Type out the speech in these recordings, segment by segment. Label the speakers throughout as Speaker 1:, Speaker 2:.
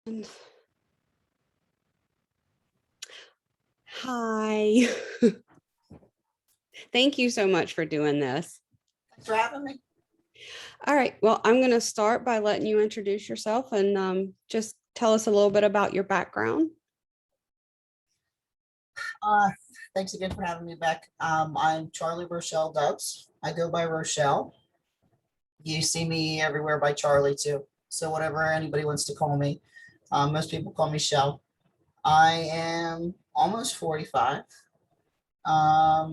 Speaker 1: And hi. Thank you so much for doing this.
Speaker 2: Thanks for having me.
Speaker 1: All right. Well, I'm going to start by letting you introduce yourself and just tell us a little bit about your background.
Speaker 2: Uh, Thanks again for having me back. I'm Charlie Rochelle Dubs. I go by Rochelle. You see me everywhere by Charlie too. So whatever anybody wants to call me. Most people call me Shell. I am almost 45. A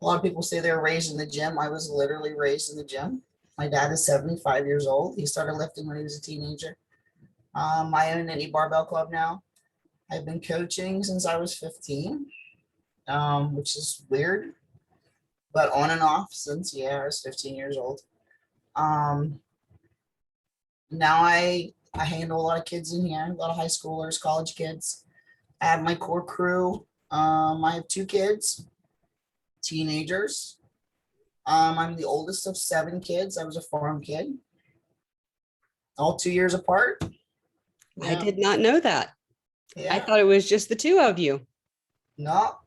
Speaker 2: lot of people say they were raised in the gym. I was literally raised in the gym. My dad is 75 years old. He started lifting when he was a teenager. I own an Nittany Barbell Club now. I've been coaching since I was 15, which is weird, but on and off since, I was 15 years old. Um, Now I handle a lot of kids in here, a lot of high schoolers, college kids. I have my core crew. I have 2 kids, teenagers. I'm the oldest of 7 kids. I was a farm kid, all 2 years apart.
Speaker 1: I
Speaker 2: Yeah,
Speaker 1: did not know that. I
Speaker 2: yeah,
Speaker 1: thought it was just the two of you.
Speaker 2: no,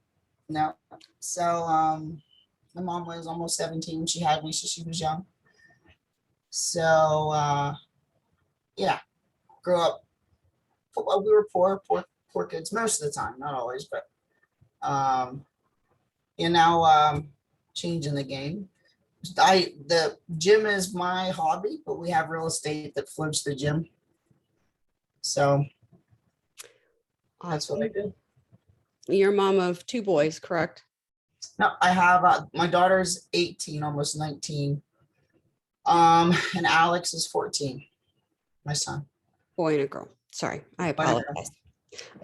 Speaker 2: no. So, my mom was almost 17 when she had me, so she was young. So, yeah, grew up. Well, we were poor kids most of the time, not always, but um, you know, changing the game. The gym is my hobby, but we have real estate that floats the gym. So that's what I
Speaker 1: Awesome.
Speaker 2: do.
Speaker 1: You're a mom of 2 boys, correct?
Speaker 2: No, I have my daughter's 18, almost 19. And Alex is 14, my son.
Speaker 1: Boy and a girl. Sorry, I
Speaker 2: Boy and a girl.
Speaker 1: apologize.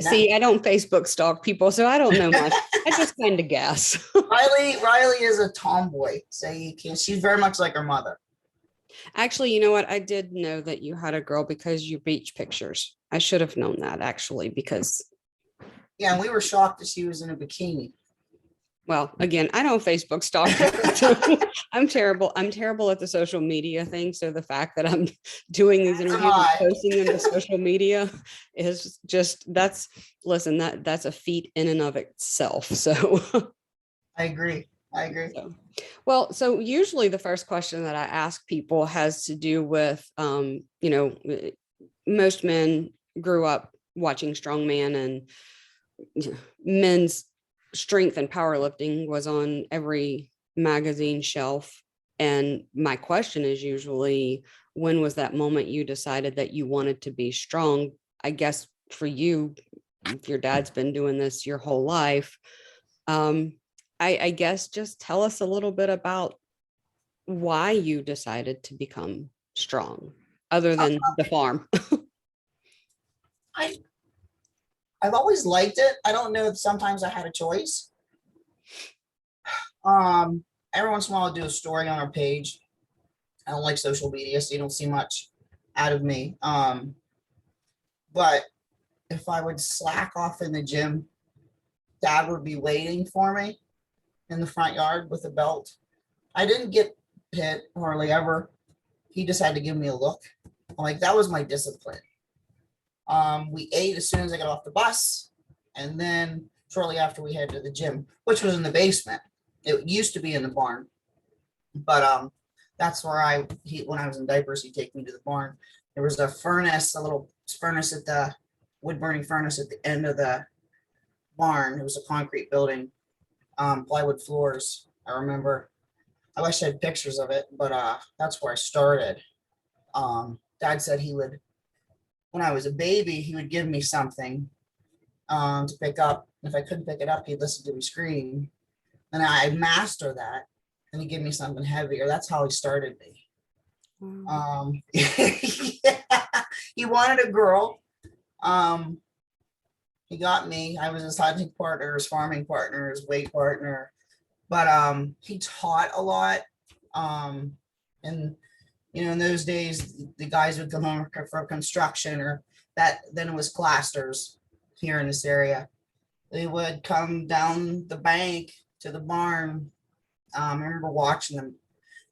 Speaker 2: No.
Speaker 1: See, I don't Facebook stalk people, so I don't know much. I just kind of guess.
Speaker 2: Riley is a tomboy, so you can't. She's very much like her mother.
Speaker 1: Actually, you know what? I did know that you had a girl because your beach pictures. I should have known that actually, because,
Speaker 2: Yeah, and we were shocked that she was in a bikini.
Speaker 1: well, again, I don't Facebook stalk you. So I'm terrible. I'm terrible at the social media thing. So the fact that I'm doing these
Speaker 2: Am
Speaker 1: interviews and
Speaker 2: I?
Speaker 1: posting them to social media is just, listen, that's a feat in and of itself. So,
Speaker 2: I agree. I agree.
Speaker 1: so usually the first question that I ask people has to do with, most men grew up watching strongman, and men's strength and powerlifting was on every magazine shelf. And my question is usually, when was that moment you decided that you wanted to be strong? I guess for you, if your dad's been doing this your whole life, um, I guess just tell us a little bit about why you decided to become strong, other than the farm.
Speaker 2: I I've always liked it. I don't know if sometimes I had a choice. Um, every once in a while I'll do a story on our page. I don't like social media, so you don't see much out of me. But if I would slack off in the gym, dad would be waiting for me in the front yard with a belt. I didn't get hit hardly ever. He just had to give me a look. Like that was my discipline. We ate as soon as I got off the bus, and then shortly after we headed to the gym, which was in the basement. It used to be in the barn, but that's where when I was in diapers, he'd take me to the barn. There was a furnace, a little furnace at the wood burning furnace at the end of the barn. It was a concrete building, plywood floors. I remember. I wish I had pictures of it, but that's where I started. Dad said he would, when I was a baby, he would give me something to pick up. If I couldn't pick it up, he'd listen to me scream. And I master that. And he'd give me something heavier. That's how he started me. Yeah, he wanted a girl. He got me. I was his hunting partner, his farming partner, his weight partner. But he taught a lot. And in those days, the guys would come home from construction, or that then it was clasters here in this area. They would come down the bank to the barn. I remember watching them.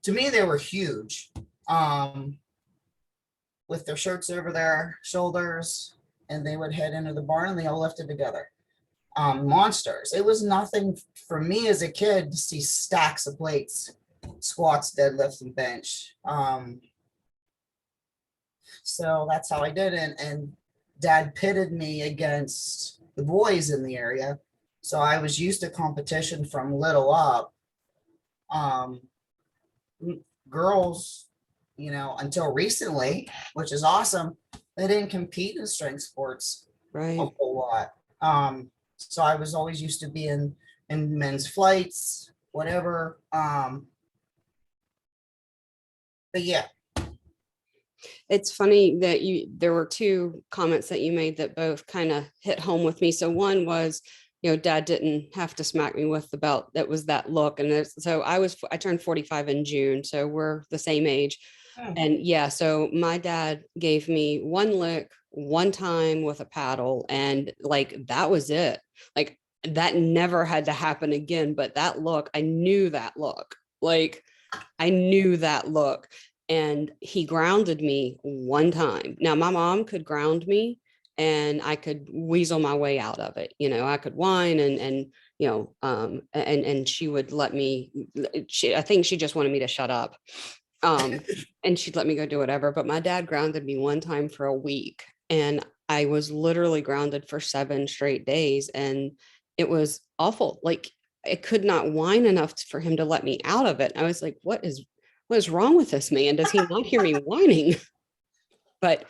Speaker 2: To me, they were huge. with their shirts over their shoulders, and they would head into the barn and they all lifted together. Monsters. It was nothing for me as a kid to see stacks of plates, squats, deadlifts, and bench. So that's how I did it. And dad pitted me against the boys in the area. So I was used to competition from little up. Girls, until recently, which is awesome, they didn't compete in strength sports
Speaker 1: Right.
Speaker 2: a whole lot. So I was always used to being in men's flights, whatever. But yeah.
Speaker 1: It's funny that there were two comments that you made that both kind of hit home with me. So one was, dad didn't have to smack me with the belt. That was that look. And so I turned 45 in June. So we're the same age. And yeah, so my dad gave me one lick one time with a paddle, and like, that was it. Like, that never had to happen again. But that look, I knew that look. Like, I knew that look. And he grounded me one time. Now, my mom could ground me and I could weasel my way out of it. I could whine and she would let me, I think she just wanted me to shut up. And she'd let me go do whatever. But my dad grounded me one time for a week, and I was literally grounded for 7 straight days. And it was awful. Like, I could not whine enough for him to let me out of it. I was like, what is wrong with this man? Does he not hear me whining? But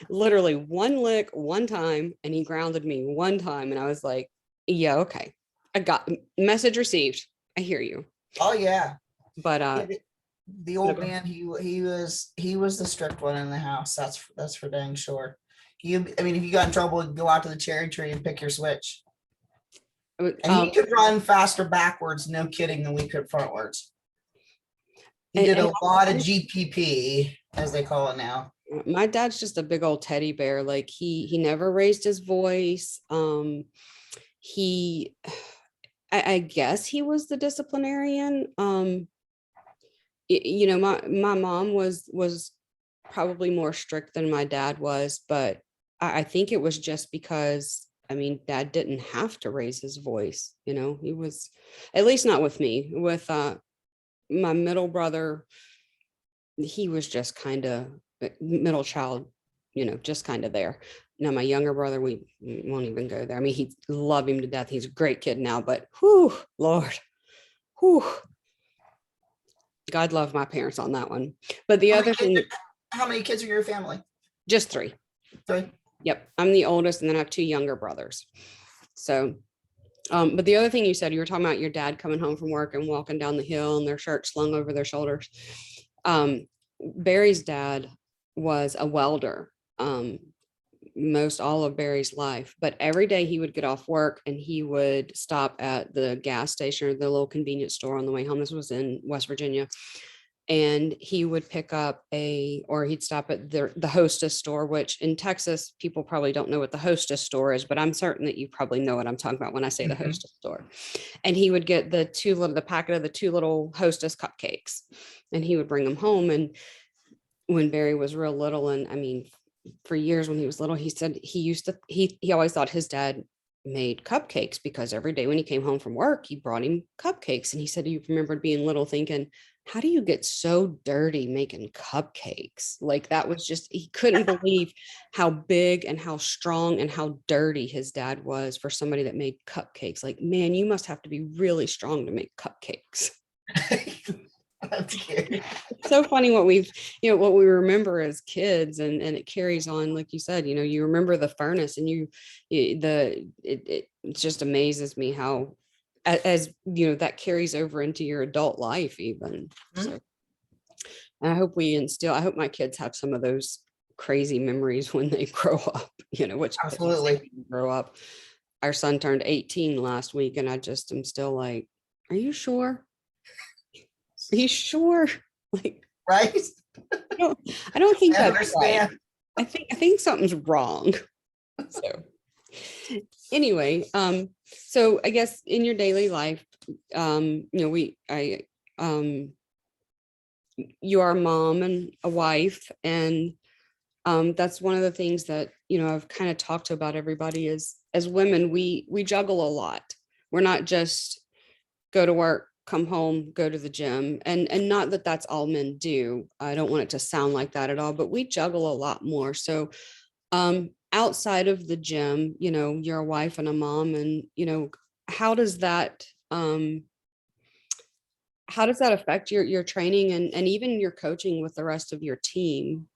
Speaker 1: literally one lick, one time, and he grounded me one time. And I was like, yeah, okay. I got message received. I hear you.
Speaker 2: Oh yeah.
Speaker 1: But
Speaker 2: the old man, he was the strict one in the house. That's for dang sure. If you got in trouble, go out to the cherry tree and pick your switch. And he could run faster backwards, no kidding, than we could frontwards. He did a lot of GPP, as they call it now.
Speaker 1: My dad's just a big old teddy bear. Like, he never raised his voice. I guess he was the disciplinarian. My mom was probably more strict than my dad was, but I think it was just because, dad didn't have to raise his voice. He was, at least not with me. With my middle brother, he was just kind of middle child, just kind of there. Now, my younger brother, we won't even go there. He love him to death. He's a great kid now, but Lord, God love my parents on that one. But the other thing,
Speaker 2: how many kids are in your family?
Speaker 1: Just 3.
Speaker 2: 3.
Speaker 1: Yep. I'm the oldest, and then I have 2 younger brothers. So, but the other thing you said, you were talking about your dad coming home from work and walking down the hill and their shirt slung over their shoulders. Barry's dad was a welder, most all of Barry's life, but every day he would get off work and he would stop at the gas station or the little convenience store on the way home. This was in West Virginia. And he would pick up or he'd stop at the Hostess store, which in Texas, people probably don't know what the Hostess store is, but I'm certain that you probably know what I'm talking about when I say the Hostess store. And he would get the packet of the 2 little Hostess cupcakes, and he would bring them home. And when Barry was real little, and for years when he was little, he said he always thought his dad made cupcakes because every day when he came home from work, he brought him cupcakes. And he said he remembered being little thinking, how do you get so dirty making cupcakes? Like, that was just, he couldn't believe how big and how strong and how dirty his dad was for somebody that made cupcakes. Like, man, you must have to be really strong to make cupcakes. So funny what we remember as kids, and it carries on. Like you said, you remember the furnace, and it just amazes me how, as that carries over into your adult life even. So, and I hope my kids have some of those crazy memories when they grow up, which
Speaker 2: absolutely
Speaker 1: grow up. Our son turned 18 last week, and I just am still like, are you sure? Are you sure? Like,
Speaker 2: right?
Speaker 1: I don't think that's right. I think something's wrong. So anyway, so I guess in your daily life, you are a mom and a wife, and That's one of the things that, I've kind of talked to about everybody is, as women, we juggle a lot. We're not just go to work, come home, go to the gym. And not that that's all men do. I don't want it to sound like that at all, but we juggle a lot more. So outside of the gym, you're a wife and a mom, and, how does that, affect your training and even your coaching with the rest of your team?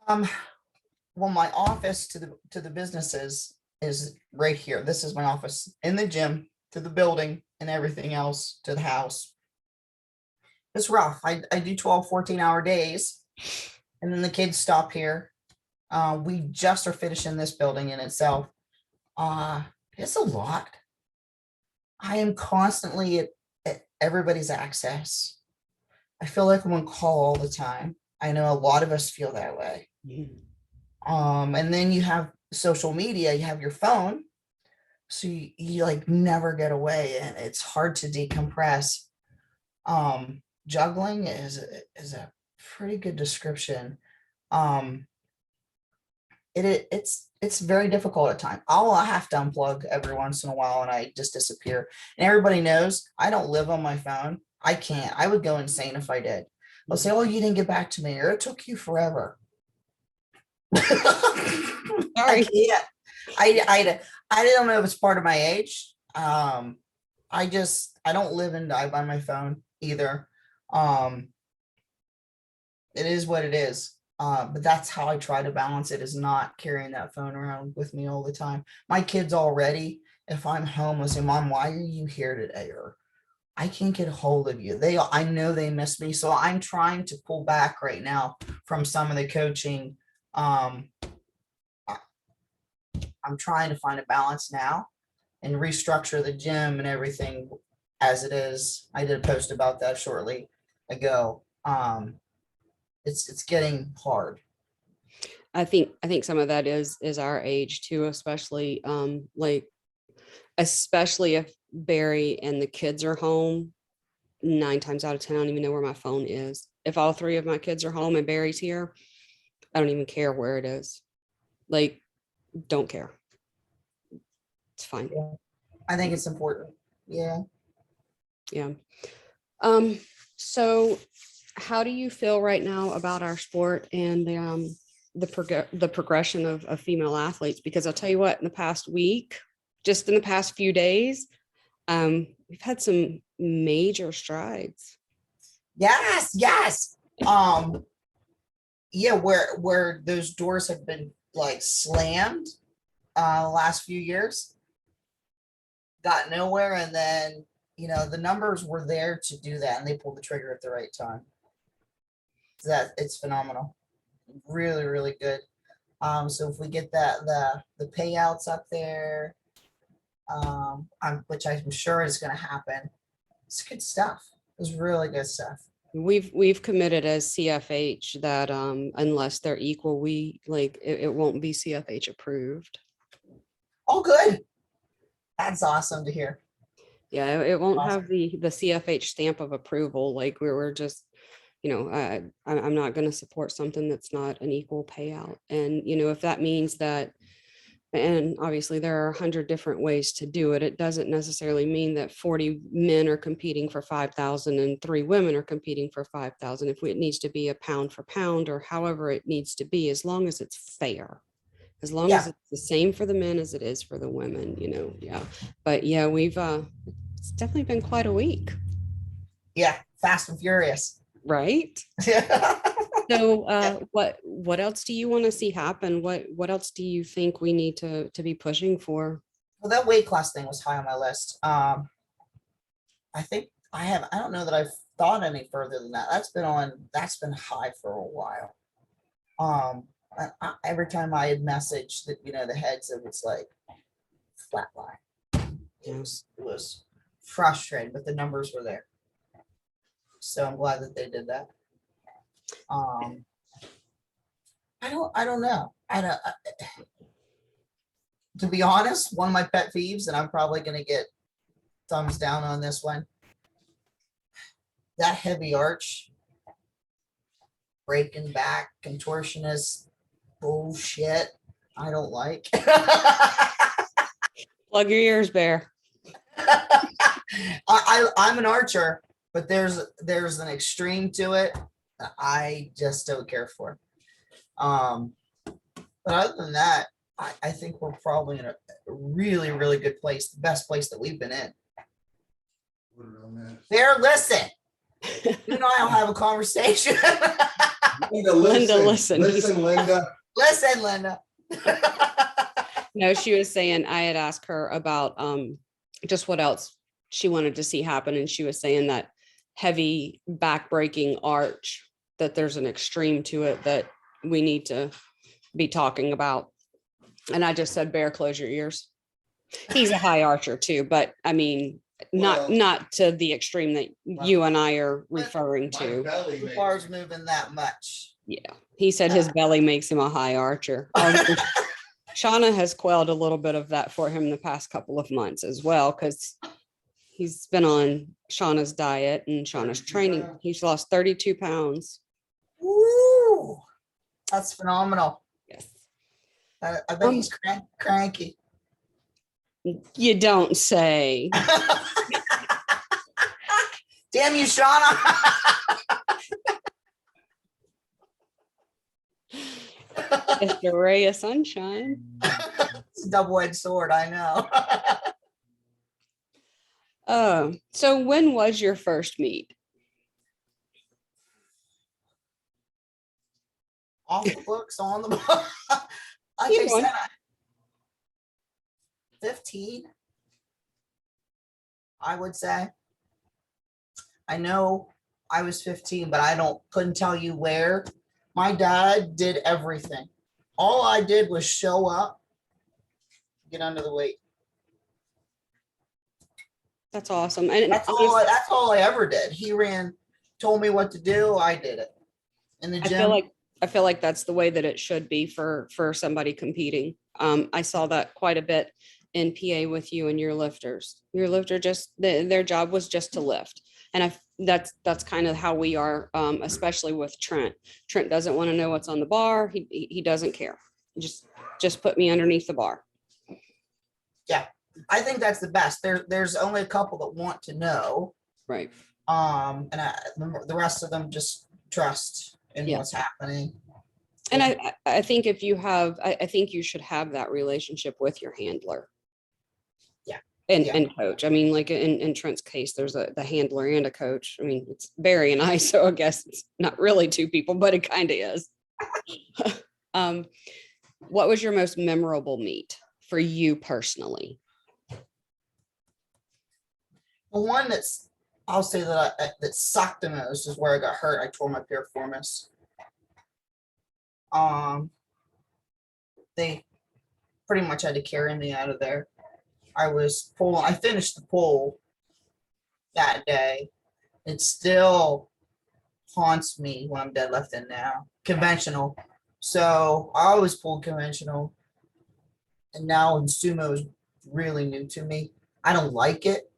Speaker 2: Um, well, my office to the businesses is right here. This is my office in the gym to the building and everything else to the house. It's rough. I do 12, 14-hour days, and then the kids stop here. We just are finishing this building in itself. It's a lot. I am constantly at everybody's access. I feel like I'm on call all the time. I know a lot of us feel that way. And then you have social media, you have your phone, so you like never get away, and it's hard to decompress. Juggling is a pretty good description. It's very difficult at times. I'll have to unplug every once in a while, and I just disappear. And everybody knows I don't live on my phone. I can't. I would go insane if I did. They'll say, "Oh, you didn't get back to me," or "It took you forever." I can't. I don't know if it's part of my age. I don't live and die by my phone either. It is what it is. But that's how I try to balance it, is not carrying that phone around with me all the time. My kids already, if I'm home, will say, "Mom, why are you here today?" Or "I can't get a hold of you." I know they miss me. So I'm trying to pull back right now from some of the coaching. I'm trying to find a balance now and restructure the gym and everything as it is. I did a post about that shortly ago. It's getting hard.
Speaker 1: I think some of that is our age too, especially especially if Barry and the kids are home. 9 times out of 10, I don't even know where my phone is. If all 3 of my kids are home and Barry's here, I don't even care where it is. Like, don't care. It's fine.
Speaker 2: Yeah. I think it's important. Yeah.
Speaker 1: Yeah. So how do you feel right now about our sport and the progression of female athletes? Because I'll tell you what, in the past week, just in the past few days, we've had some major strides.
Speaker 2: Yes. Yeah, where those doors have been like slammed the last few years, got nowhere, and then the numbers were there to do that, and they pulled the trigger at the right time. That it's phenomenal, really, really good. So if we get the payouts up there, which I'm sure is going to happen, it's good stuff. It's really good stuff.
Speaker 1: We've committed as CFH that unless they're equal, it won't be CFH approved.
Speaker 2: Oh, good. That's awesome to hear.
Speaker 1: Yeah, it won't
Speaker 2: Awesome.
Speaker 1: have the CFH stamp of approval. Like we were just, I'm not going to support something that's not an equal payout. And, if that means that, and obviously there are 100 different ways to do it. It doesn't necessarily mean that 40 men are competing for 5,000 and 3 women are competing for 5,000. If it needs to be a pound for pound or however it needs to be, as long as it's fair, as long as it's the same for the men as it is for the women, yeah. But yeah, it's definitely been quite a week.
Speaker 2: Yeah, fast and furious.
Speaker 1: Right. So what else do you want to see happen? What else do you think we need to be pushing for?
Speaker 2: Well, that weight class thing was high on my list. I think I don't know that I've thought any further than that. That's been high for a while. Every time I had messaged that, the heads of it's like flat line. It was frustrating, but the numbers were there. So I'm glad that they did that. I don't know. To be honest, one of my pet peeves, and I'm probably going to get thumbs down on this one. That heavy arch breaking back, contortionist bullshit. I don't like.
Speaker 1: Plug your ears, Bear.
Speaker 2: I'm an archer, but there's an extreme to it that I just don't care for. But other than that, I think we're probably in a really, really good place, the best place that we've been in. There, listen. You and I'll have a conversation.
Speaker 3: Linda, listen.
Speaker 1: listen.
Speaker 3: Listen, Linda.
Speaker 2: Listen, Linda.
Speaker 1: No, she was saying I had asked her about just what else she wanted to see happen. And she was saying that heavy back-breaking arch, that there's an extreme to it that we need to be talking about. And I just said, Bear, close your ears. He's a high archer too, but I mean, not to the extreme that you and I are referring to.
Speaker 2: The bar's moving that much.
Speaker 1: Yeah. He said his belly makes him a high archer. Shauna has quelled a little bit of that for him the past couple of months as well, because he's been on Shauna's diet and Shauna's training. He's lost 32 pounds.
Speaker 2: Woo! That's phenomenal.
Speaker 1: Yes.
Speaker 2: I bet he's cranky.
Speaker 1: You don't say.
Speaker 2: Damn you, Shauna.
Speaker 1: Just a ray of sunshine.
Speaker 2: It's a double-edged sword, I know.
Speaker 1: So when was your first meet?
Speaker 2: Off the books, on the book. Like I said, 15, I would say. I know I was 15, but couldn't tell you where. My dad did everything. All I did was show up, get under the weight.
Speaker 1: That's awesome. And
Speaker 2: that's all I ever did. He told me what to do. I did it in the gym.
Speaker 1: I feel like that's the way that it should be for somebody competing. I saw that quite a bit in PA with you and your lifters. Your lifter their job was just to lift. And that's kind of how we are, especially with Trent. Trent doesn't want to know what's on the bar. He doesn't care. Just put me underneath the bar.
Speaker 2: Yeah, I think that's the best. There's only a couple that want to know.
Speaker 1: Right.
Speaker 2: And the rest of them just trust in what's happening.
Speaker 1: And I think if you have, I think you should have that relationship with your handler. And coach. I mean, like in Trent's case, there's the handler and a coach. I mean, it's Barry and I, so I guess it's not really two people, but it kind of is. What was your most memorable meet for you personally?
Speaker 2: The one I'll say that sucked the most is where I got hurt. I tore my piriformis. They pretty much had to carry me out of there. I finished the pull that day. It still haunts me when I'm deadlifting now. Conventional. So I always pulled conventional. And now in sumo is really new to me. I don't like it,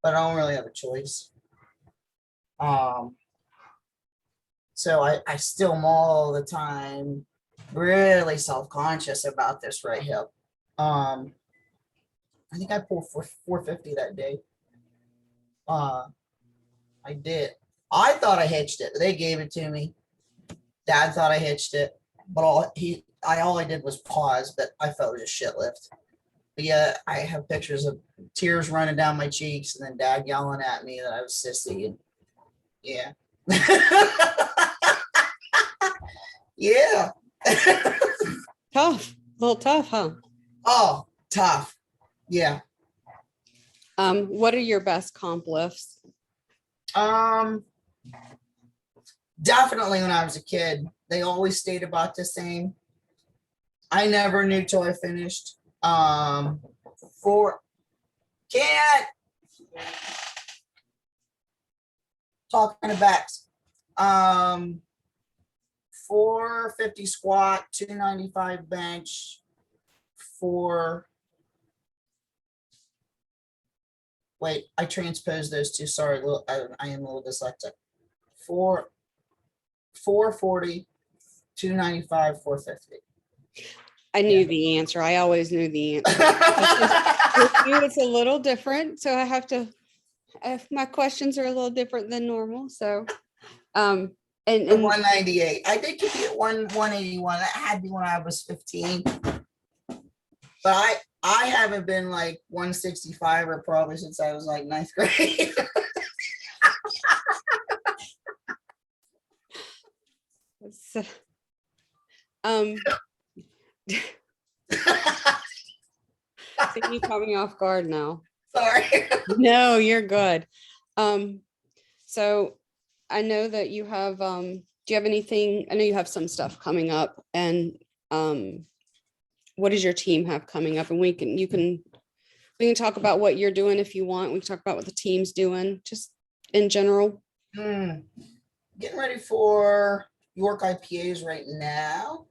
Speaker 2: but I don't really have a choice. So I still am all the time really self-conscious about this right hip. I think I pulled for 450 that day. I did. I thought I hitched it. They gave it to me. Dad thought I hitched it, but all I did was pause, but I felt it was a shit lift. But yeah, I have pictures of tears running down my cheeks and then Dad yelling at me that I was sissy. And yeah. Yeah.
Speaker 1: Tough. A little tough, huh?
Speaker 2: Oh, tough. Yeah.
Speaker 1: What are your best comp lifts?
Speaker 2: Definitely when I was a kid, they always stayed about the same. I never knew till I finished. Talking to backs. 450 squat, 295 bench, wait, I transposed those two. Sorry, I am a little dyslexic. 440, 295, 450.
Speaker 1: I knew the answer. I always knew the answer. With you, it's a little different. So I have to, my questions are a little different than normal. So, and
Speaker 2: 198. I did keep it 181. That had to be when I was 15. But I haven't been like 165 or probably since I was like ninth grade.
Speaker 1: so, see you caught me off guard now.
Speaker 2: Sorry.
Speaker 1: No, you're good. So I know that you have, do you have anything? I know you have some stuff coming up, and what does your team have coming up? And we can talk about what you're doing if you want. We can talk about what the team's doing, just in general.
Speaker 2: Getting ready for York IPAs right now.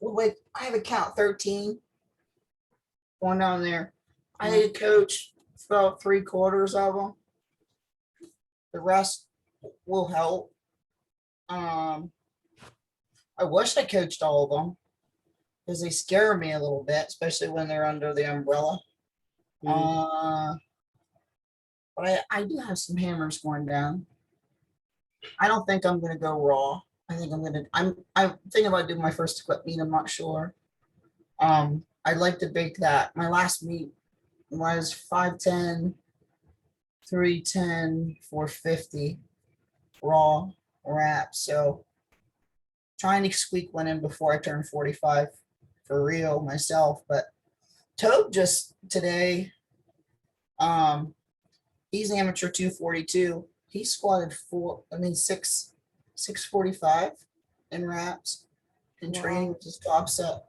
Speaker 2: Wait, I have a count 13 going down there. I had a coach about 3/4 of them. The rest will help. I wish I coached all of them because they scare me a little bit, especially when they're under the umbrella. But I do have some hammers going down. I don't think I'm going to go raw. I think I'm thinking about doing my first equip meet. I'm not sure. I'd like to bake that. My last meet was 510, 310, 450 raw wrap. So trying to squeak one in before I turn 45 for real myself. But Tobe just today, he's amateur 242. He squatted 645 in wraps in training with his top set.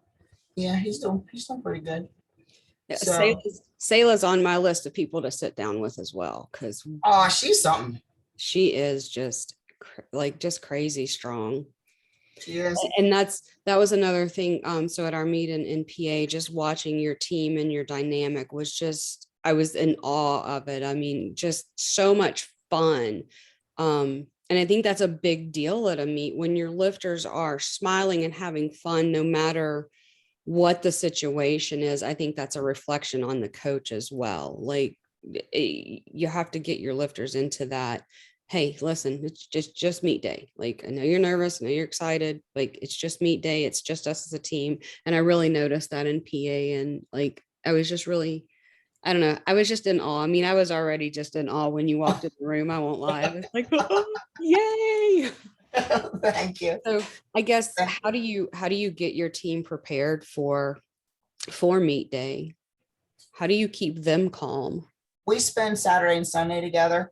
Speaker 2: Yeah, he's doing pretty good.
Speaker 1: Yeah,
Speaker 2: So,
Speaker 1: Sayla's on my list of people to sit down with as well, because
Speaker 2: she's something.
Speaker 1: she is just crazy strong.
Speaker 2: She is.
Speaker 1: And that was another thing. So at our meet in PA, just watching your team and your dynamic was just, I was in awe of it. I mean, just so much fun. And I think that's a big deal at a meet when your lifters are smiling and having fun, no matter what the situation is. I think that's a reflection on the coach as well. Like, you have to get your lifters into that. Hey, listen, it's just meet day. Like, I know you're nervous, I know you're excited. Like, it's just meet day. It's just us as a team. And I really noticed that in PA. And like, I was just really, I don't know, I was just in awe. I mean, I was already just in awe when you walked in the room. I won't lie. I was like, oh, yay.
Speaker 2: Thank you.
Speaker 1: So I guess, how do you get your team prepared for meet day? How do you keep them calm?
Speaker 2: We spend Saturday and Sunday together.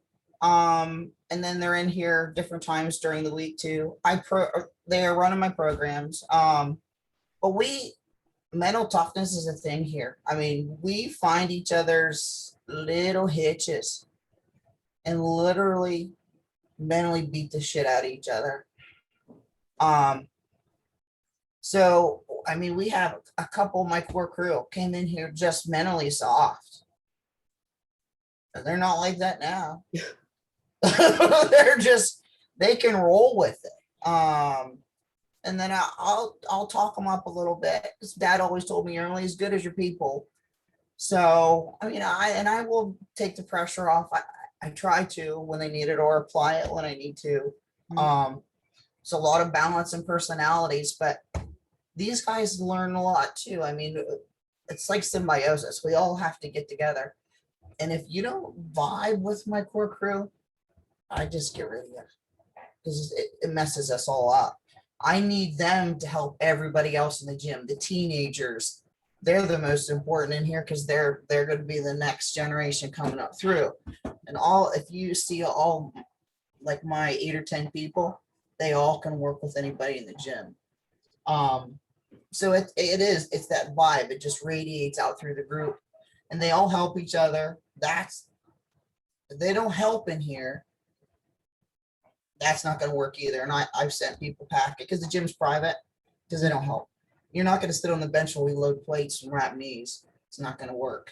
Speaker 2: And then they're in here different times during the week too. They are running my programs. But mental toughness is a thing here. I mean, we find each other's little hitches and literally mentally beat the shit out of each other. So, I mean, we have a couple of my core crew came in here just mentally soft. They're not like that now. They can roll with it. And then I'll talk them up a little bit. His dad always told me you're only as good as your people. So, I mean, I will take the pressure off. I try to when they need it, or apply it when I need to. It's a lot of balance and personalities, but these guys learn a lot too. I mean, it's like symbiosis. We all have to get together. And if you don't vibe with my core crew, I just get rid of you because it messes us all up. I need them to help everybody else in the gym. The teenagers, they're the most important in here because they're going to be the next generation coming up through. And if you see all like my 8 or 10 people, they all can work with anybody in the gym. So it's that vibe. It just radiates out through the group, and they all help each other. If they don't help in here, that's not going to work either. And I've sent people pack it because the gym's private, because they don't help. You're not going to sit on the bench while we load plates and wrap knees. It's not going to work.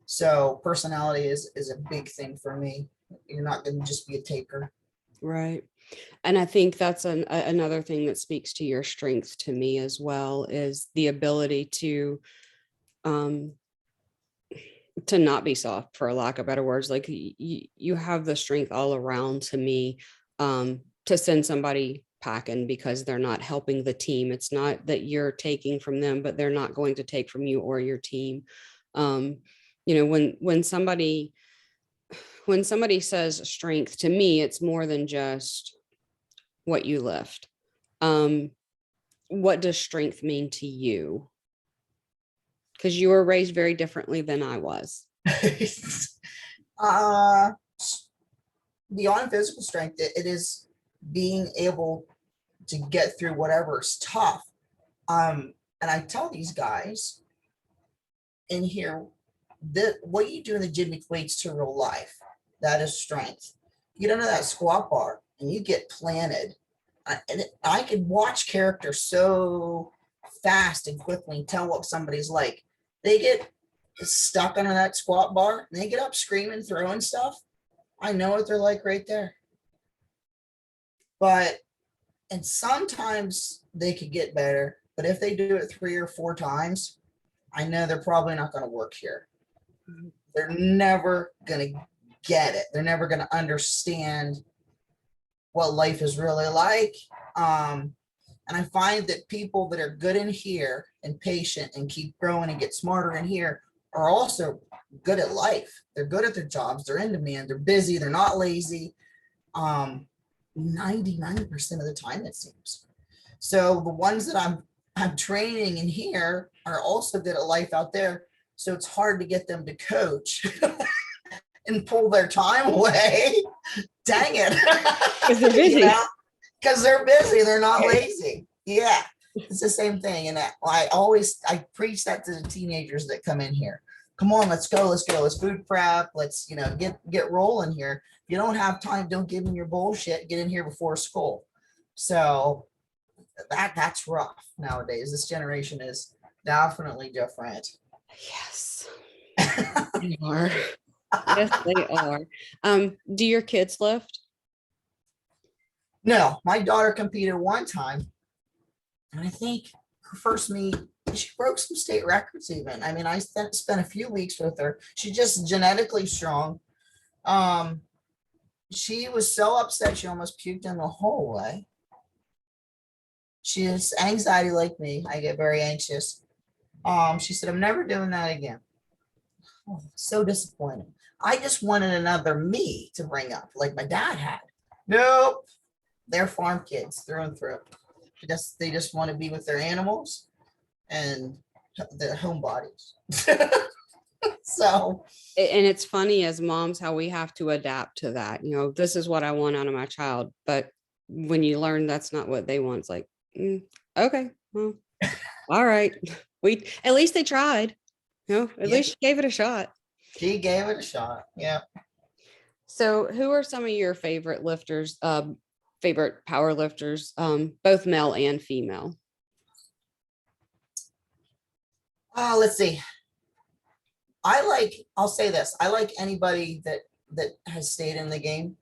Speaker 2: So personality is a big thing for me. You're not going to just be a taker.
Speaker 1: Right. And I think that's another thing that speaks to your strength to me as well, is the ability um, to not be soft, for lack of better words. Like you have the strength all around to me, to send somebody packing because they're not helping the team. It's not that you're taking from them, but they're not going to take from you or your team. Um, when somebody says strength to me, it's more than just what you lift. What does strength mean to you? Because you were raised very differently than I was.
Speaker 2: Beyond physical strength, it is being able to get through whatever is tough. And I tell these guys in here that what you do in the gym equates to real life. That is strength. You get under that squat bar and you get planted. I can watch characters so fast and quickly and tell what somebody's like. They get stuck under that squat bar and they get up screaming, throwing stuff. I know what they're like right there. And sometimes they could get better, but if they do it 3 or 4 times, I know they're probably not going to work here. They're never going to get it. They're never going to understand what life is really like. And I find that people that are good in here and patient and keep growing and get smarter in here are also good at life. They're good at their jobs. They're in demand. They're busy. They're not lazy. 99% of the time, it seems. So the ones that I'm training in here are also good at life out there. So it's hard to get them to coach and pull their time away. Dang it.
Speaker 1: Because they're busy.
Speaker 2: Because they're busy. They're not lazy. Yeah. It's the same thing. And I preach that to the teenagers that come in here. Come on, let's go. Let's food prep. Let's, get rolling here. If you don't have time, don't give them your bullshit. Get in here before school. So that's rough nowadays. This generation is definitely different.
Speaker 1: Yes, they are. Yes, they are. Do your kids lift?
Speaker 2: No, my daughter competed one time, and I think her first meet, she broke some state records even. I mean, I spent a few weeks with her. She's just genetically strong. She was so upset she almost puked in the hallway. She has anxiety like me. I get very anxious. She said, I'm never doing that again. Oh, so disappointing. I just wanted another me to bring up like my dad had. Nope. They're farm kids through and through. They just want to be with their animals and their home bodies. So,
Speaker 1: And it's funny as moms how we have to adapt to that. This is what I want out of my child, but when you learn that's not what they want, it's like, okay, well, all right. At least they tried. At least she gave it a shot.
Speaker 2: She gave it a shot. Yeah.
Speaker 1: So who are some of your favorite lifters, favorite power lifters, both male and female?
Speaker 2: Let's see. I'll say this. I like anybody that has stayed in the game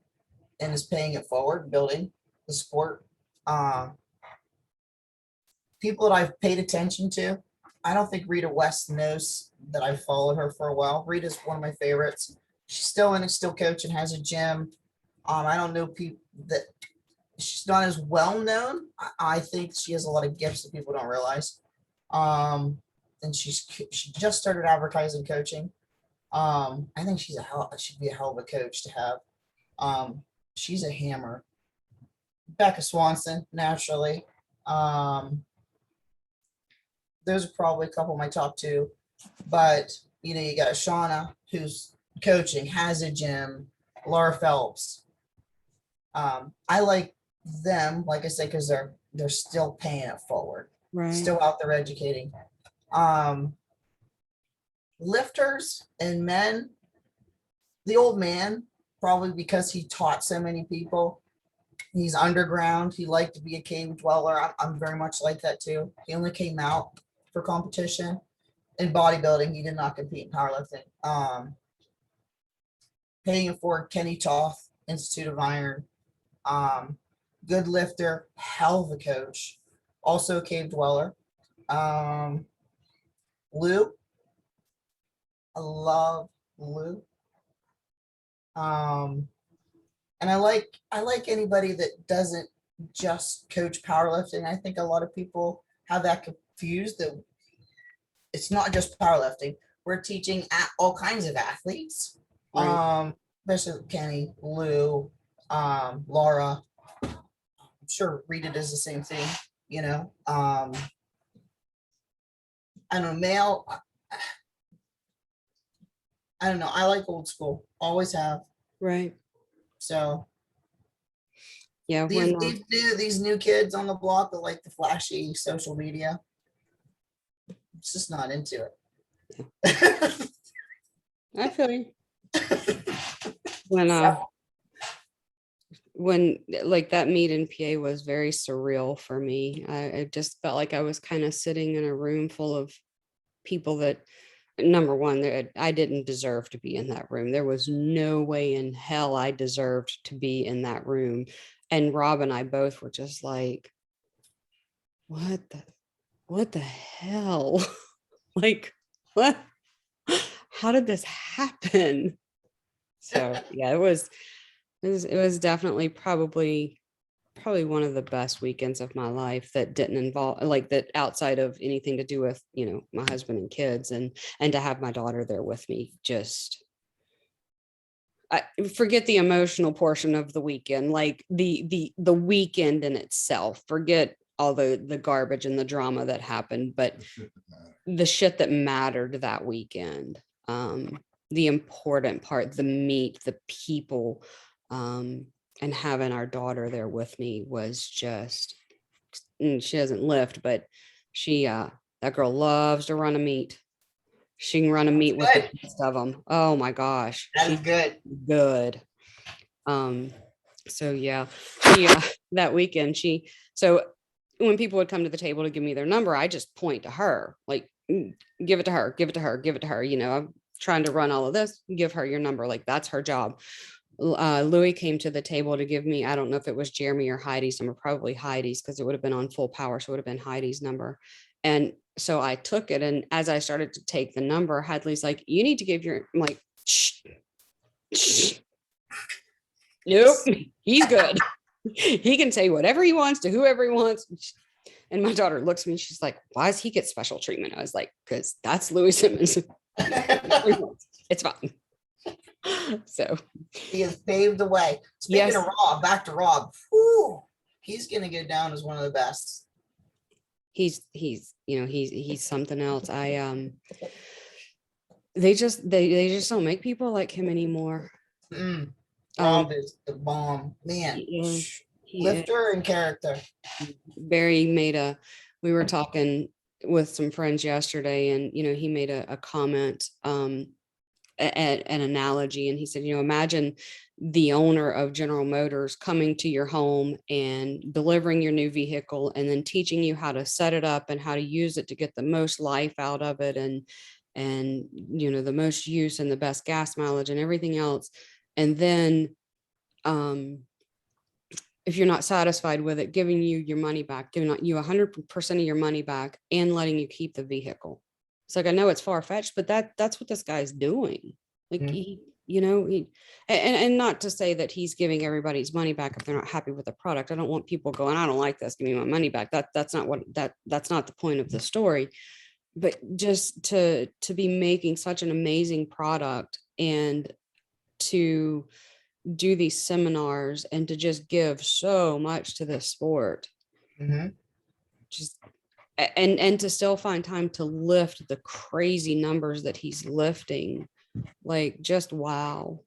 Speaker 2: and is paying it forward, building the sport. People that I've paid attention to. I don't think Rita West knows that I've followed her for a while. Rita's one of my favorites. She's still coaching, has a gym. I don't know people that she's not as well known. I think she has a lot of gifts that people don't realize. And she just started advertising coaching. I think she'd be a hell of a coach to have. She's a hammer. Bekah Swanson, naturally. Those are probably a couple of my top 2, but you got Shauna who's coaching, has a gym, Laura Phelps. I like them, like I said, because they're still paying it forward,
Speaker 1: Right.
Speaker 2: Still out there educating. Lifters and men, the old man, probably because he taught so many people. He's underground. He liked to be a cave dweller. I'm very much like that too. He only came out for competition. in bodybuilding. He did not compete in powerlifting. Paying it forward, Kenny Toth, Institute of Iron. Good lifter, hell of a coach. Also a cave dweller. Lou. I love Lou. And I like anybody that doesn't just coach powerlifting. I think a lot of people have that confused, that it's not just powerlifting. We're teaching all kinds of athletes.
Speaker 1: Right.
Speaker 2: Especially Kenny, Lou, Laura. I'm sure Rita does the same thing, you know. I don't know, male. I don't know. I like old school. Always have.
Speaker 1: Right.
Speaker 2: So
Speaker 1: Yeah.
Speaker 2: these new kids on the block that like the flashy social media. It's just not into it.
Speaker 1: I feel you. When like that meet in PA was very surreal for me. I just felt like I was kind of sitting in a room full of people that, number one, I didn't deserve to be in that room. There was no way in hell I deserved to be in that room. And Rob and I both were just like, what the hell? Like, what? How did this happen? So yeah, it was definitely probably one of the best weekends of my life that didn't involve, like, that outside of anything to do with, you know, my husband and kids, and to have my daughter there with me. Just, I forget the emotional portion of the weekend, like the weekend in itself. Forget all the garbage and the drama that happened, but the shit that mattered that weekend. The important part, the meet, the people, and having our daughter there with me was just, she doesn't lift, but she, that girl loves to run a meet. She can run a meet with the
Speaker 2: Good.
Speaker 1: best of them. Oh my gosh.
Speaker 2: That is
Speaker 1: She's
Speaker 2: good.
Speaker 1: good. So yeah, that weekend, so when people would come to the table to give me their number, I just point to her, like, give it to her, give it to her, give it to her. You know, I'm trying to run all of this, give her your number. Like, that's her job. Louis came to the table to give me, I don't know if it was Jeremy or Heidi's number, probably Heidi's, because it would have been on full power. So it would have been Heidi's number. And so I took it. And as I started to take the number, Hadley's like, you need to give your, I'm like, shh, shh. Nope, he's good. He can say whatever he wants to whoever he wants. And my daughter looks at me, she's like, why does he get special treatment? I was like, because that's Louis Simmons. It's fine. So
Speaker 2: He has paved the way. Speaking of Rob, back to Rob. Whew, he's gonna go down as one of the best.
Speaker 1: He's you know, he's something else. They just don't make people like him anymore.
Speaker 2: Rob is the bomb, man. Lifter and character.
Speaker 1: Barry we were talking with some friends yesterday, and you know, he made a comment, an analogy, and he said, you know, imagine the owner of General Motors coming to your home and delivering your new vehicle, and then teaching you how to set it up and how to use it to get the most life out of it, and you know, the most use and the best gas mileage and everything else. And then if you're not satisfied with it, giving you your money back, giving you 100% of your money back, and letting you keep the vehicle. It's like, I know it's far-fetched, but that's what this guy's doing. Like, and not to say that he's giving everybody's money back if they're not happy with the product. I don't want people going, I don't like this, give me my money back. That's not the point of the story. But just to be making such an amazing product, and to do these seminars, and to just give so much to this sport, just, and to still find time to lift the crazy numbers that he's lifting, like, just wow.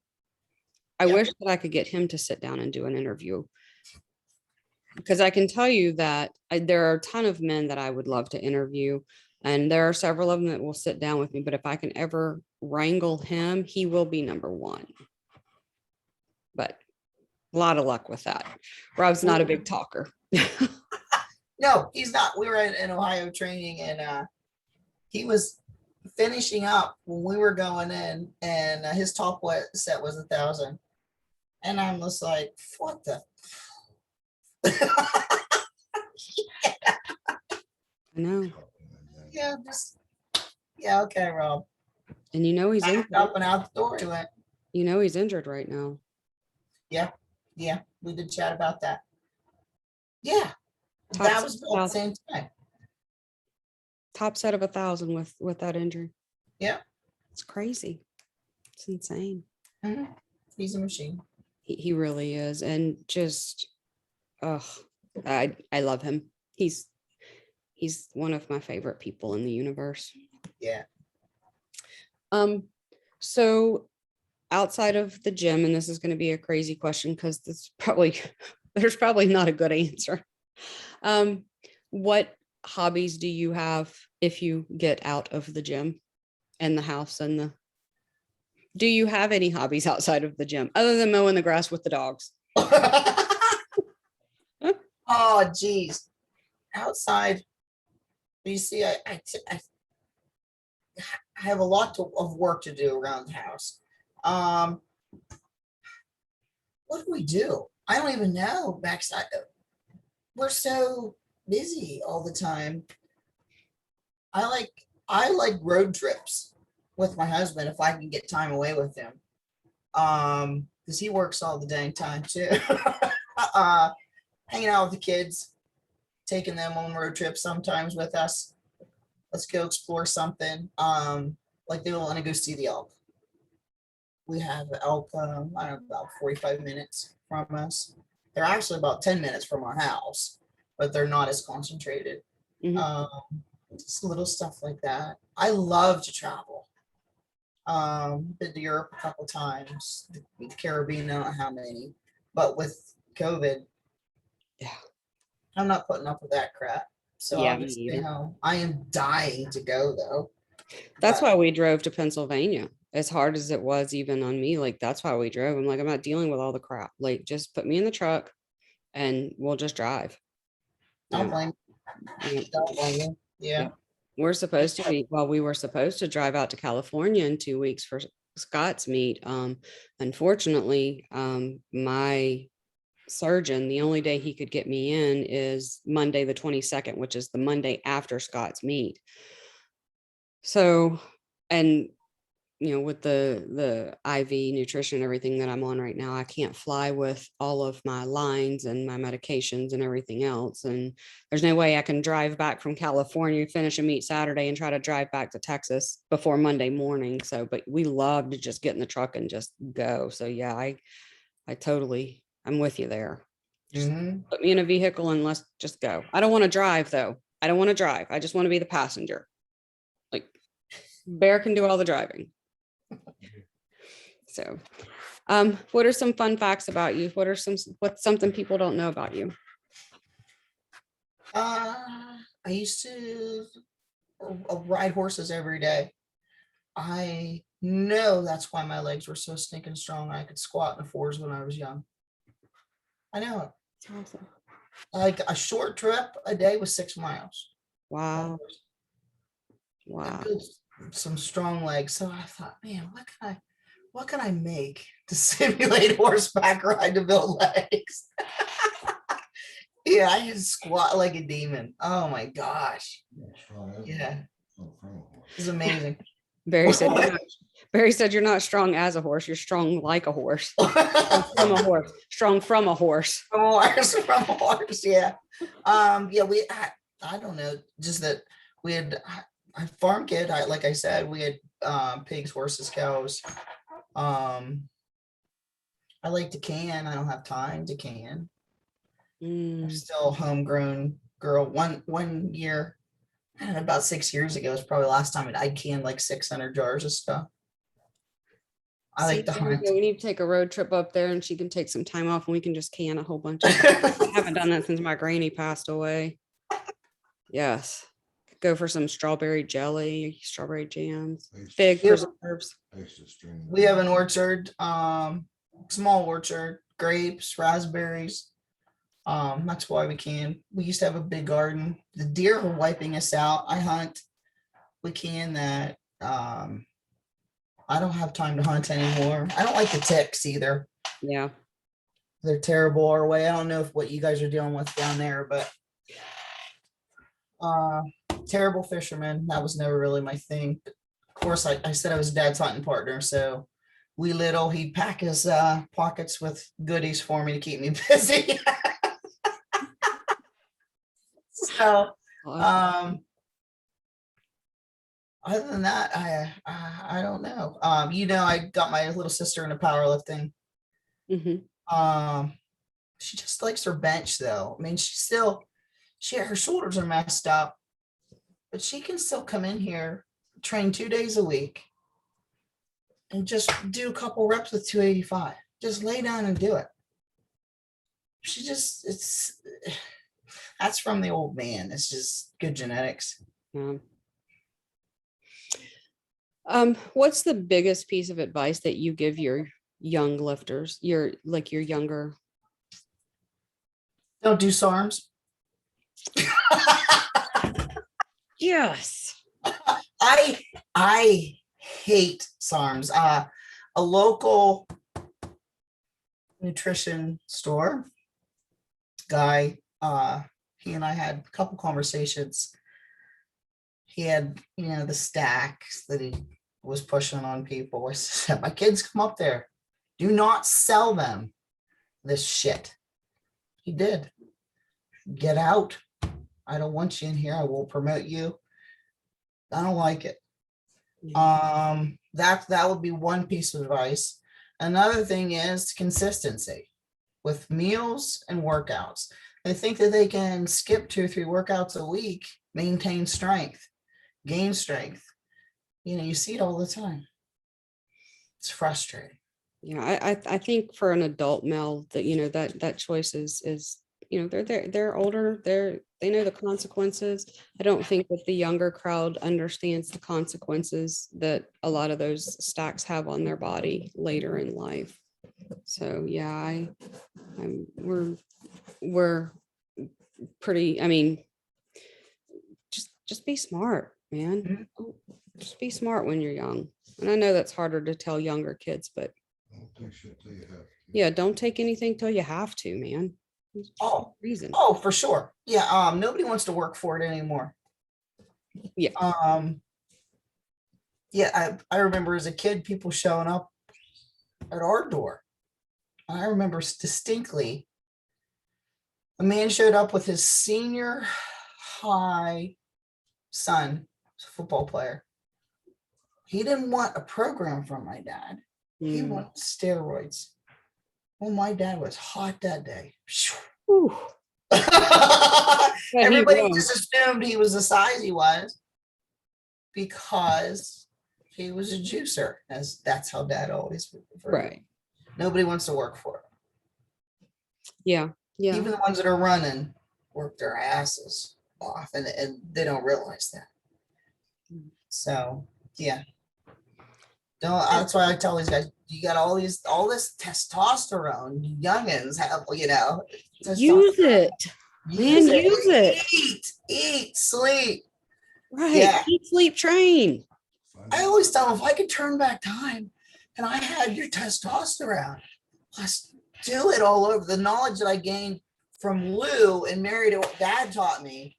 Speaker 1: I wish that I could get him to sit down and do an interview, because I can tell you that there are a ton of men that I would love to interview, and there are several of them that will sit down with me, but if I can ever wrangle him, he will be number one. But a lot of luck with that. Rob's not a big talker.
Speaker 2: No, he's not. We were in Ohio training, and he was finishing up when we were going in, and his top set was 1,000, and I'm just like, what the.
Speaker 1: I know.
Speaker 2: Yeah, yeah, okay, Rob.
Speaker 1: And he's
Speaker 2: Packed
Speaker 1: injured.
Speaker 2: up and out the door he went.
Speaker 1: He's injured right now.
Speaker 2: Yeah, we did chat about that. Yeah,
Speaker 1: Top
Speaker 2: that was about the
Speaker 1: 1,000.
Speaker 2: same time.
Speaker 1: Top set of 1,000 with that injury.
Speaker 2: Yeah.
Speaker 1: It's crazy. It's insane.
Speaker 2: Mhm. He's a machine.
Speaker 1: He really is. And just, I love him. He's one of my favorite people in the universe.
Speaker 2: Yeah.
Speaker 1: So outside of the gym, and this is going to be a crazy question because there's probably not a good answer. What hobbies do you have if you get out of the gym and the house do you have any hobbies outside of the gym other than mowing the grass with the dogs?
Speaker 2: Oh, geez. Outside, you see, I have a lot of work to do around the house. What do we do? I don't even know. Backside, we're so busy all the time. I like road trips with my husband if I can get time away with him. Because he works all the dang time too. Hanging out with the kids, taking them on road trips sometimes with us. Let's go explore something. Like they want to go see the elk. We have elk, I don't know, about 45 minutes from us. They're actually about 10 minutes from our house, but they're not as concentrated.
Speaker 1: Mhm.
Speaker 2: Just little stuff like that. I love to travel. Been to Europe a couple times, the Caribbean, I don't know how many, but with COVID,
Speaker 1: Yeah.
Speaker 2: I'm not putting up with that crap. So
Speaker 1: Yeah,
Speaker 2: I'll
Speaker 1: me
Speaker 2: just stay
Speaker 1: either.
Speaker 2: home. I am dying to go though.
Speaker 1: That's
Speaker 2: But
Speaker 1: why we drove to Pennsylvania. As hard as it was even on me, like that's why we drove. I'm like, I'm not dealing with all the crap. Like just put me in the truck and we'll just drive.
Speaker 2: don't
Speaker 1: Yeah.
Speaker 2: blame,
Speaker 1: Yeah.
Speaker 2: don't blame you.
Speaker 1: Yeah.
Speaker 2: Yeah.
Speaker 1: We were supposed to drive out to California in 2 weeks for Scott's meet. Unfortunately, my surgeon, the only day he could get me in is Monday, the 22nd, which is the Monday after Scott's meet. So, and with the IV nutrition and everything that I'm on right now, I can't fly with all of my lines and my medications and everything else. And there's no way I can drive back from California, finish a meet Saturday and try to drive back to Texas before Monday morning. So, but we love to just get in the truck and just go. So yeah, I'm with you there. Just
Speaker 2: Mhm.
Speaker 1: put me in a vehicle and let's just go. I don't want to drive though. I don't want to drive. I just want to be the passenger. Like Bear can do all the driving. So, what are some fun facts about you? What's something people don't know about you?
Speaker 2: I used to ride horses every day. I know that's why my legs were so stinking strong. I could squat in the fours when I was young. I know it.
Speaker 1: Awesome.
Speaker 2: Like a short trip a day was 6 miles.
Speaker 1: Wow.
Speaker 2: A
Speaker 1: Wow.
Speaker 2: good, some strong legs. So I thought, man, what can I make to simulate horseback ride to build legs? Yeah, I can squat like a demon. Oh my gosh. Yeah, it's amazing.
Speaker 1: Barry said you're not strong as a horse, you're strong like a horse. From a horse. Strong from a horse.
Speaker 2: From a horse, yeah. Yeah, I don't know, just that we had a farm kid, like I said, we had pigs, horses, cows. I like to can. I don't have time to can. I'm still a homegrown girl. One year, I don't know, about 6 years ago was probably the last time I canned like 600 jars of stuff. I like to hunt.
Speaker 1: We need to take a road trip up there and she can take some time off and we can just can a whole bunch of stuff. I haven't done that since my granny passed away. Yes. Go for some strawberry jelly, strawberry jams, fig preserves.
Speaker 2: We have an orchard, small orchard, grapes, raspberries. That's why we used to have a big garden. The deer were wiping us out. I hunt. We can that. I don't have time to hunt anymore. I don't like the ticks either.
Speaker 1: Yeah.
Speaker 2: They're terrible our way. I don't know what you guys are dealing with down there, but terrible fisherman. That was never really my thing. Of course, I said I was dad's hunting partner, so he'd pack his pockets with goodies for me to keep me busy. So
Speaker 1: Awesome.
Speaker 2: other than that, I don't know. I got my little sister into powerlifting.
Speaker 1: Mhm.
Speaker 2: She just likes her bench though. I mean, her shoulders are messed up, but she can still come in here, train 2 days a week, and just do a couple reps with 285. Just lay down and do it. That's from the old man. It's just good genetics.
Speaker 1: Yeah. What's the biggest piece of advice that you give your young lifters, your younger?
Speaker 2: Don't do SARMs.
Speaker 1: Yes.
Speaker 2: I hate SARMs. A local nutrition store guy, he and I had a couple conversations. He had, the stacks that he was pushing on people. I said, my kids come up there. Do not sell them this shit. He did. Get out. I don't want you in here. I will promote you. I don't like it. That would be one piece of advice. Another thing is consistency with meals and workouts. They think that they can skip 2 or 3 workouts a week, maintain strength, gain strength. You see it all the time. It's frustrating.
Speaker 1: Yeah, I think for an adult male that that choice is they're older, they know the consequences. I don't think that the younger crowd understands the consequences that a lot of those stacks have on their body later in life. So yeah, we're pretty, I mean, just be smart, man. Just be smart when you're young. And I know that's harder to tell younger kids, but yeah, don't take anything till you have to, man. Reason.
Speaker 2: For sure. Yeah. Nobody wants to work for it anymore.
Speaker 1: Yeah.
Speaker 2: Yeah, I remember as a kid, people showing up at our door. I remember distinctly a man showed up with his senior high son, a football player. He didn't want a program from my dad. He wanted steroids. Well, my dad was hot that day. Everybody just assumed he was the size he was because he was a juicer, as that's how dad always referred to him. Nobody wants to work for him.
Speaker 1: Yeah.
Speaker 2: Even the ones that are running work their asses off, and they don't realize that. So yeah. That's why I tell these guys, you got all this testosterone. You youngins have,
Speaker 1: use it. Man, use it.
Speaker 2: Eat, sleep.
Speaker 1: Right. Yeah. Eat, sleep, train.
Speaker 2: I always tell them, if I could turn back time and I had your testosterone, let's do it all over. The knowledge that I gained from Lou and married to what dad taught me.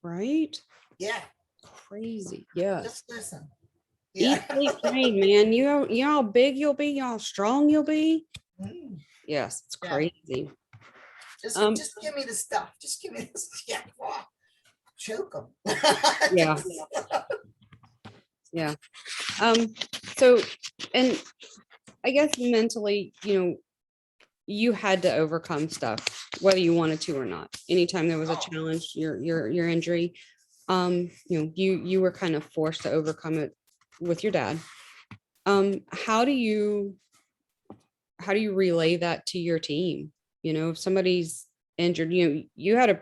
Speaker 1: Right?
Speaker 2: Yeah.
Speaker 1: Crazy. Yeah.
Speaker 2: Just listen.
Speaker 1: Yeah. Eat, sleep, train, man. You know how big you'll be, you know how strong you'll be. Yes, it's crazy.
Speaker 2: Just give me the stuff. Just give me this. Yeah. Wow. Choke them.
Speaker 1: Yeah. Yeah. So, and I guess mentally, you had to overcome stuff, whether you wanted to or not. Anytime there was a challenge, your injury, you were kind of forced to overcome it with your dad. How do you relay that to your team? If somebody's injured, you had a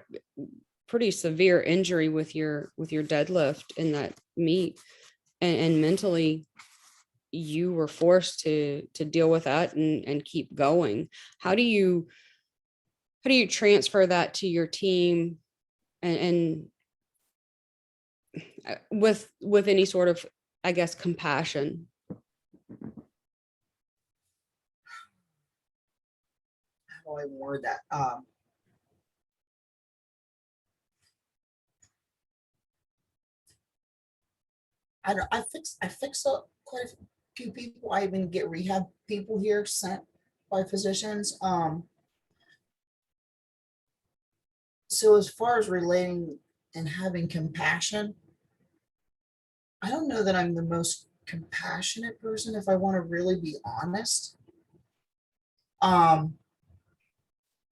Speaker 1: pretty severe injury with your deadlift in that meet, and mentally you were forced to deal with that and keep going. How do you transfer that to your team and with any sort of, I guess, compassion.
Speaker 2: How do I word that? I don't, I fix up quite a few people. I even get rehab people here sent by physicians. So as far as relating and having compassion, I don't know that I'm the most compassionate person if I want to really be honest. I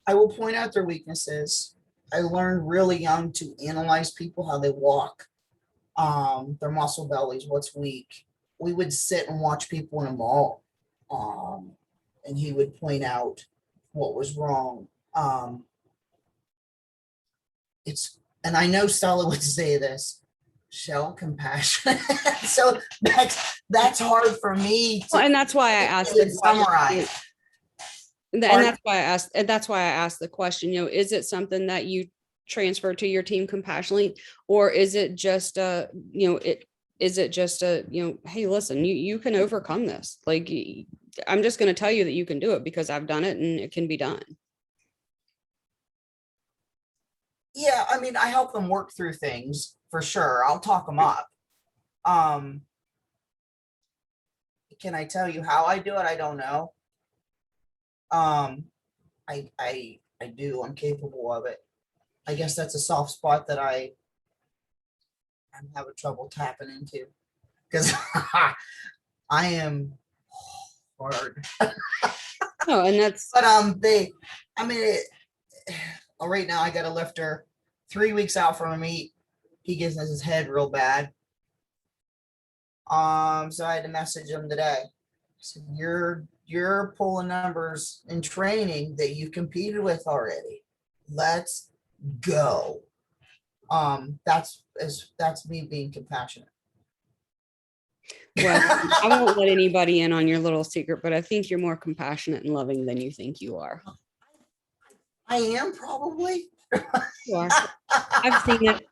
Speaker 2: will point out their weaknesses. I learned really young to analyze people, how they walk, their muscle bellies, what's weak. We would sit and watch people in a mall, and he would point out what was wrong. And I know Stella would say this, shell compassion. So that's hard for me
Speaker 1: Well,
Speaker 2: to
Speaker 1: and that's why I asked
Speaker 2: really
Speaker 1: the question.
Speaker 2: summarize.
Speaker 1: And
Speaker 2: Pardon?
Speaker 1: that's why I asked the question, is it something that you transfer to your team compassionately, or is it just hey, listen, you can overcome this. Like, I'm just going to tell you that you can do it because I've done it and it can be done.
Speaker 2: Yeah, I mean, I help them work through things for sure. I'll talk them up. Can I tell you how I do it? I don't know. I do. I'm capable of it. I guess that's a soft spot that I'm having trouble tapping into because I am hard.
Speaker 1: Oh, and that's,
Speaker 2: But right now I got a lifter 3 weeks out from a meet. He gets in his head real bad. So I had to message him today. I said, you're pulling numbers in training that you've competed with already. Let's go. That's me being compassionate.
Speaker 1: well, I won't let anybody in on your little secret, but I think you're more compassionate and loving than you think you are.
Speaker 2: I am probably.
Speaker 1: You are. I've seen it.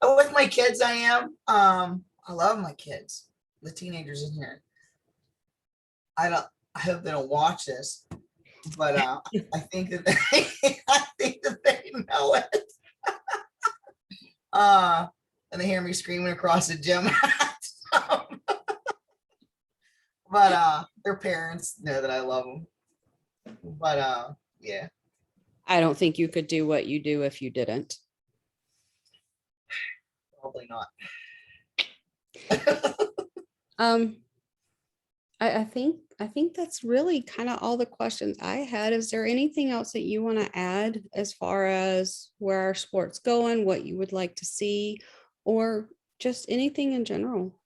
Speaker 2: With my kids, I am. I love my kids, the teenagers in here. I hope they don't watch this, but I think that they know it. And they hear me screaming across the gym. But their parents know that I love them. But yeah.
Speaker 1: I don't think you could do what you do if you didn't.
Speaker 2: Probably not.
Speaker 1: I think that's really kind of all the questions I had. Is there anything else that you want to add as far as where our sport's going, what you would like to see, or just anything in general?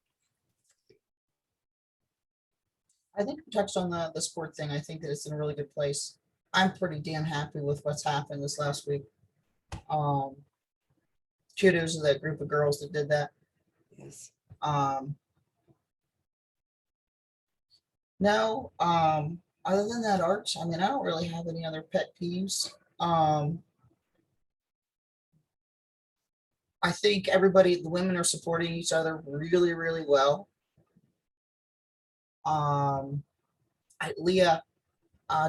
Speaker 2: I think we touched on the sport thing. I think that it's in a really good place. I'm pretty damn happy with what's happened this last week. Kudos to that group of girls that did that.
Speaker 1: Yes.
Speaker 2: No, other than that, Arch, I mean, I don't really have any other pet peeves. I think the women are supporting each other really, really well. Leah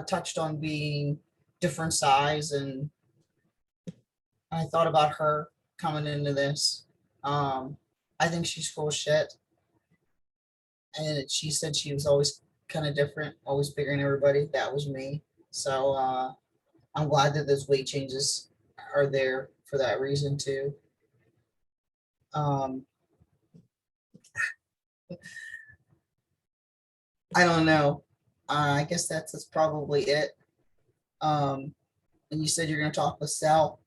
Speaker 2: touched on being different size, and I thought about her coming into this. I think she's full of shit. And she said she was always kind of different, always bigger than everybody. That was me. So I'm glad that those weight changes are there for that reason too. I don't know. I guess that's probably it. And you said you're going to talk with Sal.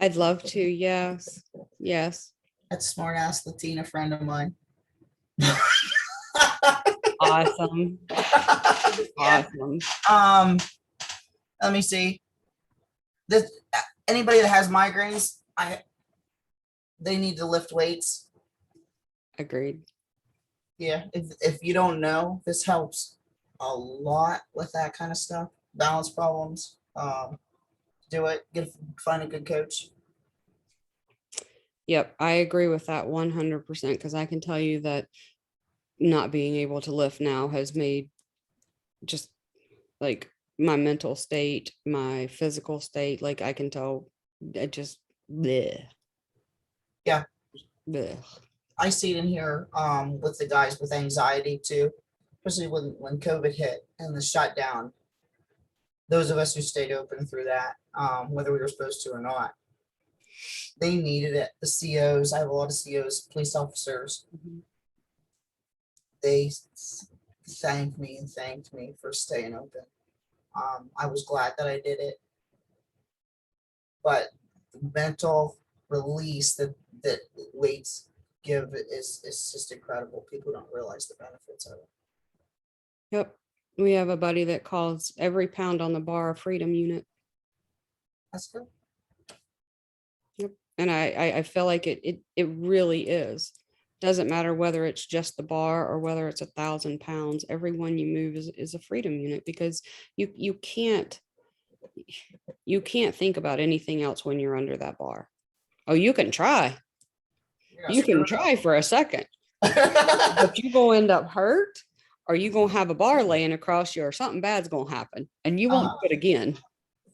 Speaker 1: I'd love to. Yes. Yes.
Speaker 2: That's smart ass Latina friend of mine.
Speaker 1: Awesome.
Speaker 2: Yeah.
Speaker 1: Awesome.
Speaker 2: Let me see. This anybody that has migraines, they need to lift weights.
Speaker 1: Agreed.
Speaker 2: Yeah, if you don't know, this helps a lot with that kind of stuff. Balance problems. Do it. Find a good coach.
Speaker 1: Yep, I agree with that 100% because I can tell you that not being able to lift now has made just like my mental state, my physical state, like I can tell it just bleh,
Speaker 2: Yeah.
Speaker 1: bleh.
Speaker 2: I see it in here with the guys with anxiety too, especially when COVID hit and the shutdown. Those of us who stayed open through that, whether we were supposed to or not, they needed it. The COs, I have a lot of COs, police officers,
Speaker 1: Mhm.
Speaker 2: they thanked me and thanked me for staying open. I was glad that I did it, but the mental release that weights give is just incredible. People don't realize the benefits of it.
Speaker 1: Yep. We have a buddy that calls every pound on the bar a freedom unit.
Speaker 2: That's good.
Speaker 1: Yep. And I feel like it really is. Doesn't matter whether it's just the bar or whether it's 1,000 pounds. Every one you move is a freedom unit because you can't think about anything else when you're under that bar. Oh, you can try. You can try for a second, but you gonna end up hurt, or you gonna have a bar laying across you, or something bad's gonna happen, and you won't do it again.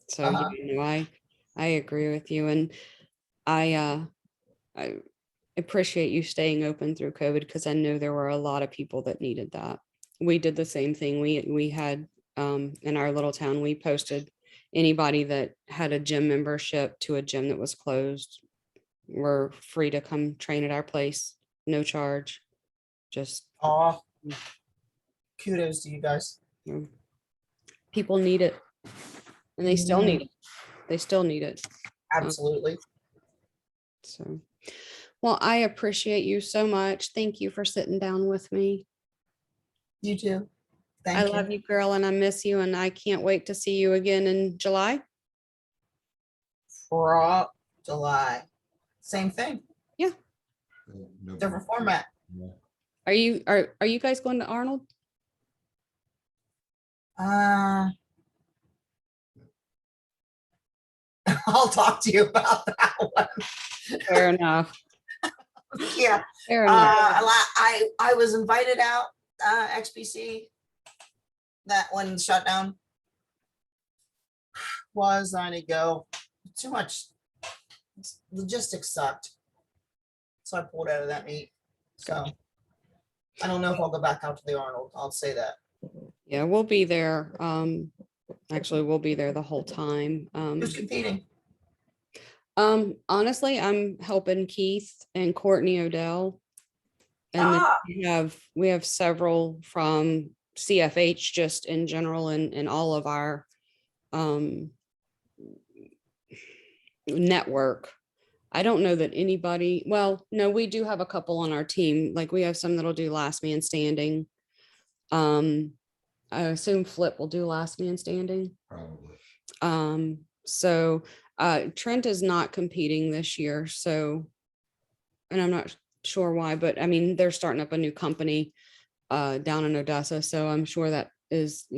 Speaker 1: So you know, I agree with you, and I appreciate you staying open through COVID because I know there were a lot of people that needed that. We did the same thing. We had in our little town, we posted anybody that had a gym membership to a gym that was closed were free to come train at our place, no charge. Just
Speaker 2: Oh, kudos to you guys.
Speaker 1: you know, people need it, and they still need it. They still need it.
Speaker 2: Absolutely.
Speaker 1: So, well, I appreciate you so much. Thank you for sitting down with me.
Speaker 2: You too. Thank
Speaker 1: I
Speaker 2: you.
Speaker 1: love you, girl, and I miss you, and I can't wait to see you again in July.
Speaker 2: For July. Same thing,
Speaker 3: No
Speaker 2: different format.
Speaker 1: Are you guys going to Arnold?
Speaker 2: I'll talk to you about that one.
Speaker 1: Fair enough.
Speaker 2: Yeah.
Speaker 1: Fair enough.
Speaker 2: I was invited out, XPC, that one shut down. Was I to go? Too much logistics sucked. So I pulled out of that meet. So I don't know if I'll go back out to the Arnold. I'll say that.
Speaker 1: Yeah, we'll be there. Actually, we'll be there the whole time.
Speaker 2: Who's competing?
Speaker 1: Honestly, I'm helping Keith and Courtney Odell. And then we have several from CFH just in general and all of our network. I don't know that anybody, well, no, we do have a couple on our team. Like we have some that'll do last man standing. I assume Flip will do last man standing.
Speaker 3: Probably.
Speaker 1: So Trent is not competing this year. So, and I'm not sure why, but I mean, they're starting up a new company down in Odessa. So I'm sure that he's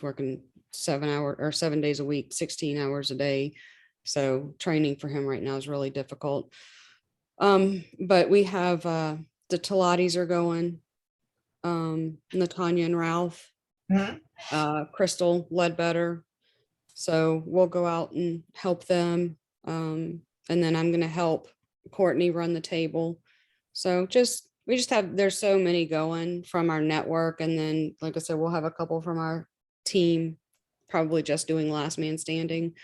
Speaker 1: working 7 days a week, 16 hours a day. So training for him right now is really difficult. But we have the Talatis are going, Nittany and Ralph, Crystal Ledbetter. So we'll go out and help them. And then I'm going to help Courtney run the table. So there's so many going from our network. And then, like I said, we'll have a couple from our team, probably just doing last man standing.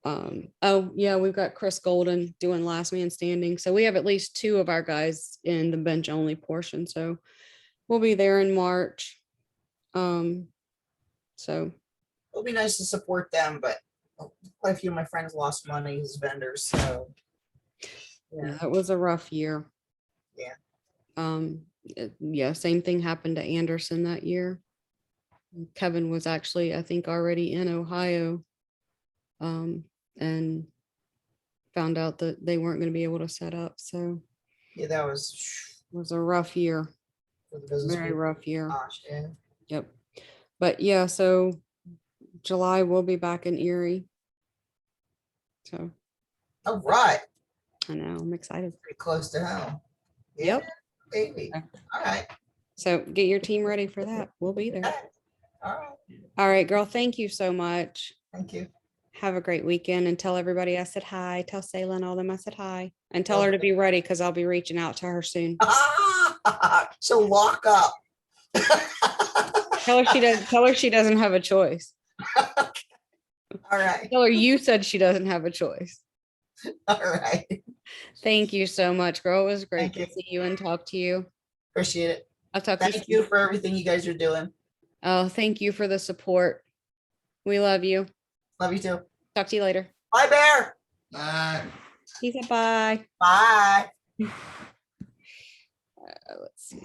Speaker 1: Oh yeah, we've got Chris Golden doing last man standing. So we have at least 2 of our guys in the bench only portion. So we'll be there in March. So
Speaker 2: It'll be nice to support them, but quite a few of my friends lost money as vendors. So
Speaker 1: yeah, it was a rough year.
Speaker 2: Yeah.
Speaker 1: Same thing happened to Anderson that year. Kevin was actually, I think, already in Ohio, and found out that they weren't going to be able to set up. So
Speaker 2: Yeah, that was
Speaker 1: it was a rough year,
Speaker 2: for the business.
Speaker 1: very rough year.
Speaker 2: Gosh, yeah.
Speaker 1: Yep. But yeah, so July we'll be back in Erie. So
Speaker 2: All right.
Speaker 1: I know, I'm excited.
Speaker 2: Pretty close to home.
Speaker 1: Yep.
Speaker 2: Baby. All right.
Speaker 1: So get your team ready for that. We'll be there.
Speaker 2: All right.
Speaker 1: All right, girl. Thank you so much.
Speaker 2: Thank you.
Speaker 1: Have a great weekend and tell everybody I said hi. Tell Sayla and all them I said hi and tell her to be ready because I'll be reaching out to her soon.
Speaker 2: So lock up.
Speaker 1: Tell her she doesn't have a choice.
Speaker 2: All right.
Speaker 1: Tell her you said she doesn't have a choice.
Speaker 2: All right.
Speaker 1: Thank you so much, girl. It was great
Speaker 2: Thank
Speaker 1: to see you and talk to you.
Speaker 2: Appreciate it.
Speaker 1: I'll talk to you
Speaker 2: Thank
Speaker 1: soon.
Speaker 2: you for everything you guys are doing.
Speaker 1: Oh, thank you for the support. We love you.
Speaker 2: Love you too.
Speaker 1: Talk to you later.
Speaker 2: Bye, Bear.
Speaker 3: Bye.
Speaker 1: He said bye.
Speaker 2: Bye.
Speaker 1: Let's see.